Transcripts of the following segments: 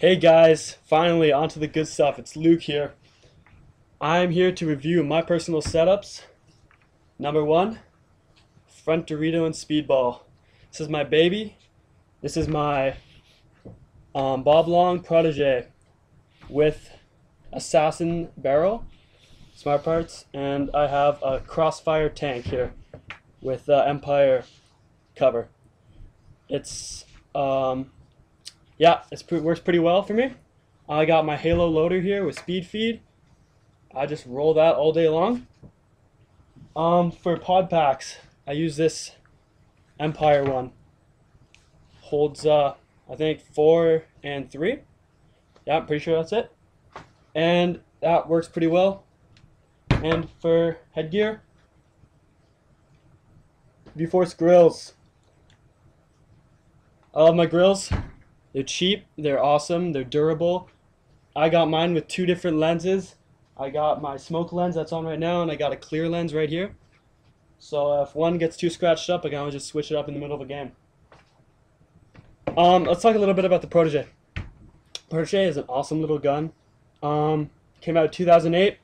Hey guys, finally onto the good stuff. It's Luke here. I'm here to review my personal setups. Number one, front Dorito and speedball. This is my baby. This is my Bob Long protege with assassin barrel, smart parts, and I have a crossfire tank here with Empire cover. It's yeah, works pretty well for me. I got my Halo loader here with speed feed. I just roll that all day long. For pod packs, I use this Empire one. Holds I think 4 and 3. Yeah, I'm pretty sure that's it. And that works pretty well. And for headgear, V-Force grills. I love my grills. They're cheap, they're awesome, they're durable. I got mine with 2 different lenses. I got my smoke lens that's on right now, and I got a clear lens right here. So if one gets too scratched up, I can always just switch it up in the middle of a game. Let's talk a little bit about the Protege. Protege is an awesome little gun. Came out in 2008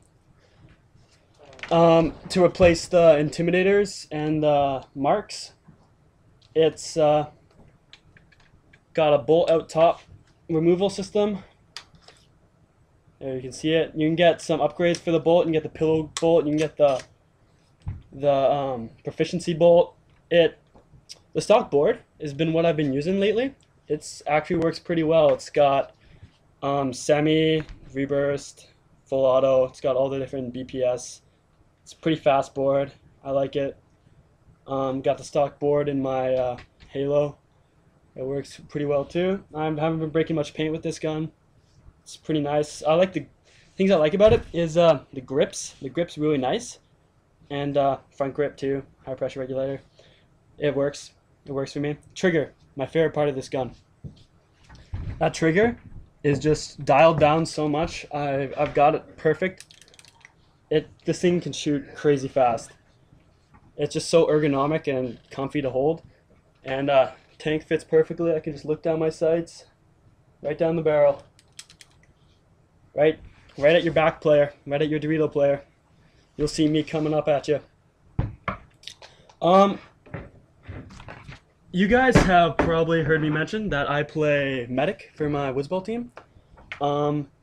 to replace the Intimidators and the Marks. It's got a bolt out top removal system. There you can see it. You can get some upgrades for the bolt. You can get the pillow bolt. You can get the proficiency bolt. The stock board has been what I've been using lately. It's actually works pretty well. It's got semi, reburst, full auto. It's got all the different BPS. It's a pretty fast board. I like it. Got the stock board in my Halo. It works pretty well too. I haven't been breaking much paint with this gun. It's pretty nice. I like the things I like about it is the grips. The grip's really nice, and front grip too. High pressure regulator. It works. It works for me. Trigger, my favorite part of this gun. That trigger is just dialed down so much. I've got it perfect. This thing can shoot crazy fast. It's just so ergonomic and comfy to hold, and tank fits perfectly. I can just look down my sights, right down the barrel, right at your back player, right at your Dorito player. You'll see me coming up at you. You guys have probably heard me mention that I play medic for my Wizzball team.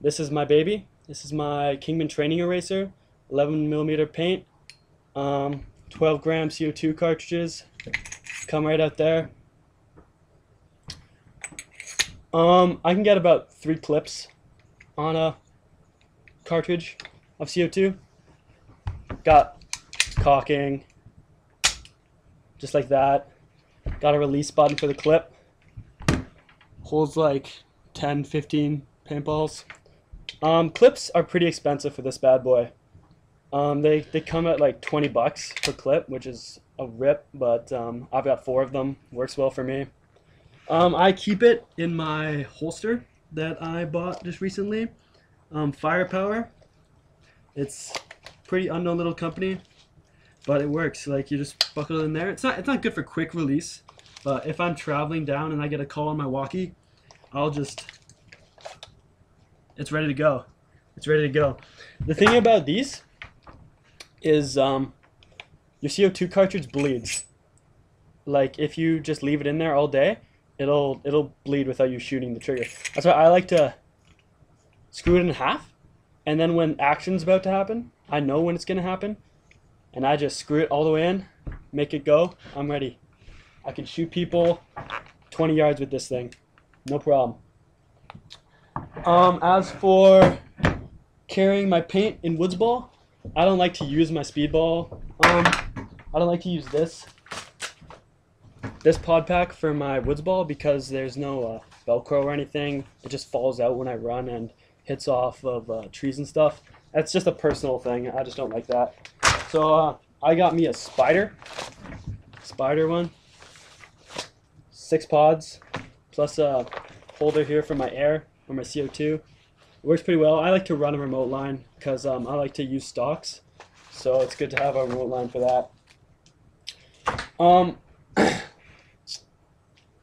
This is my baby. This is my Kingman training eraser, 11mm paint, 12-gram CO2 cartridges. Come right out there. I can get about 3 clips on a cartridge of CO2. Got caulking, just like that. Got a release button for the clip. Holds like 10, 15 paintballs. Clips are pretty expensive for this bad boy. They come at like 20 bucks per clip, which is a rip, but I've got 4 of them. Works well for me. I keep it in my holster that I bought just recently. Firepower. It's pretty unknown little company, but it works. Like, you just buckle it in there. It's not good for quick release, but if I'm traveling down and I get a call on my walkie, it's ready to go. It's ready to go. The thing about these is your CO2 cartridge bleeds. Like, if you just leave it in there all day, it'll bleed without you shooting the trigger. That's why I like to screw it in half, and then when action's about to happen, I know when it's gonna happen, and I just screw it all the way in, make it go. I'm ready. I can shoot people 20 yards with this thing, no problem. As for carrying my paint in Wizzball, I don't like to use my speedball. I don't like to use this pod pack for my Wizzball because there's no Velcro or anything. It just falls out when I run and hits off of trees and stuff. That's just a personal thing. I just don't like that. So I got me a spider one. 6 pods, plus a holder here for my air or my CO2. It works pretty well. I like to run a remote line because I like to use stocks. So it's good to have a remote line for that.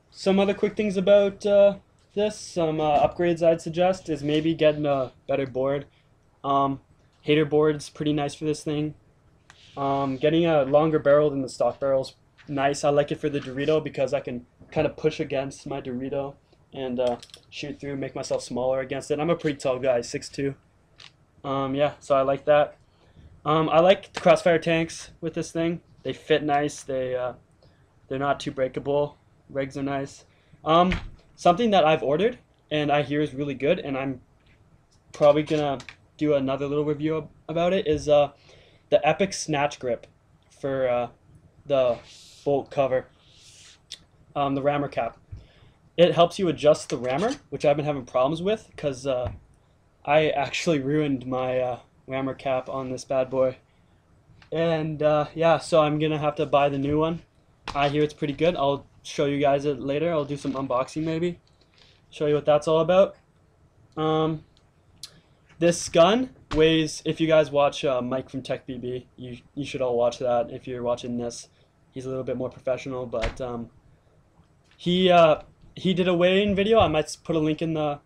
Some other quick things about this, some upgrades I'd suggest is maybe getting a better board. Hater board's pretty nice for this thing. Getting a longer barrel than the stock barrel's nice. I like it for the Dorito because I can kind of push against my Dorito and shoot through, make myself smaller against it. I'm a pretty tall guy, 6'2". Yeah, so I like that. I like the crossfire tanks with this thing. They fit nice. They're not too breakable. Regs are nice. Something that I've ordered and I hear is really good, and I'm probably gonna do another little review about it, is the Epic Snatch Grip for the bolt cover, the rammer cap. It helps you adjust the rammer, which I've been having problems with because I actually ruined my rammer cap on this bad boy. And yeah, so I'm gonna have to buy the new one. I hear it's pretty good. I'll show you guys it later. I'll do some unboxing maybe. Show you what that's all about. This gun weighs, if you guys watch Mike from Techpb, you should all watch that if you're watching this. He's a little bit more professional, but he did a weigh-in video. I might put a link in the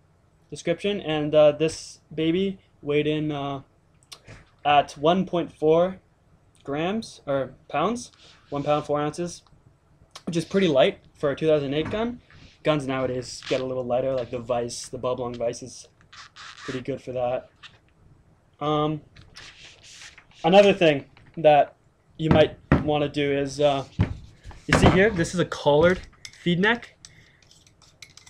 description. And this baby weighed in at 1.4 grams or pounds, 1 pound 4 ounces, which is pretty light for a 2008 gun. Guns nowadays get a little lighter, like the Vice, the Bublong Vice is pretty good for that. Another thing that you might want to do is, you see here, this is a collared feed neck.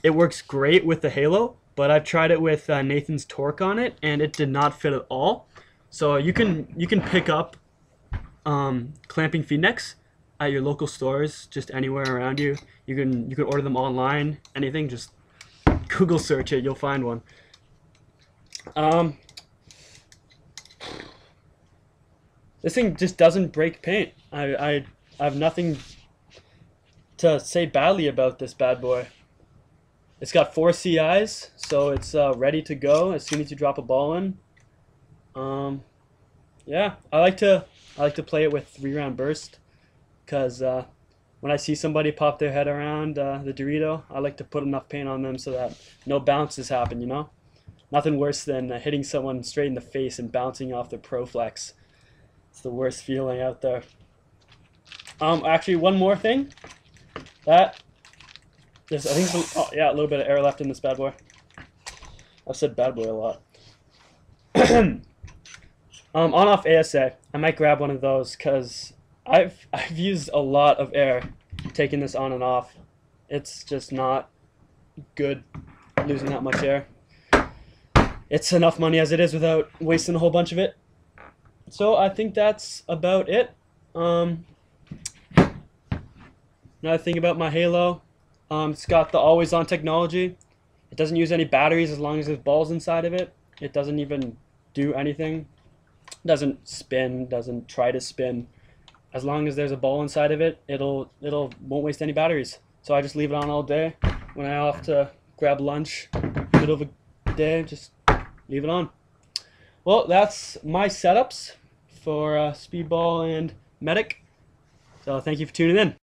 It works great with the Halo, but I've tried it with Nathan's Torque on it, and it did not fit at all. So you can pick up clamping feed necks at your local stores, just anywhere around you. You can order them online, anything. Just Google search it, you'll find one. This thing just doesn't break paint. I have nothing to say badly about this bad boy. It's got 4 CIs, so it's ready to go as soon as you drop a ball in. Yeah, I like to play it with 3-round burst, because when I see somebody pop their head around the Dorito, I like to put enough paint on them so that no bounces happen, you know? Nothing worse than hitting someone straight in the face and bouncing off their Proflex. It's the worst feeling out there. Actually, one more thing. I think oh yeah, a little bit of air left in this bad boy. I've said bad boy a lot. On-off ASA. I might grab one of those because I've used a lot of air taking this on and off. It's just not good losing that much air. It's enough money as it is without wasting a whole bunch of it. So I think that's about it. Another thing about my Halo, it's got the always-on technology. It doesn't use any batteries as long as there's balls inside of it. It doesn't even do anything. It doesn't spin, doesn't try to spin. As long as there's a ball inside of it, it'll won't waste any batteries. So I just leave it on all day. When I off to grab lunch, middle of the day, just leave it on. Well, that's my setups for Speedball and Medic. So thank you for tuning in.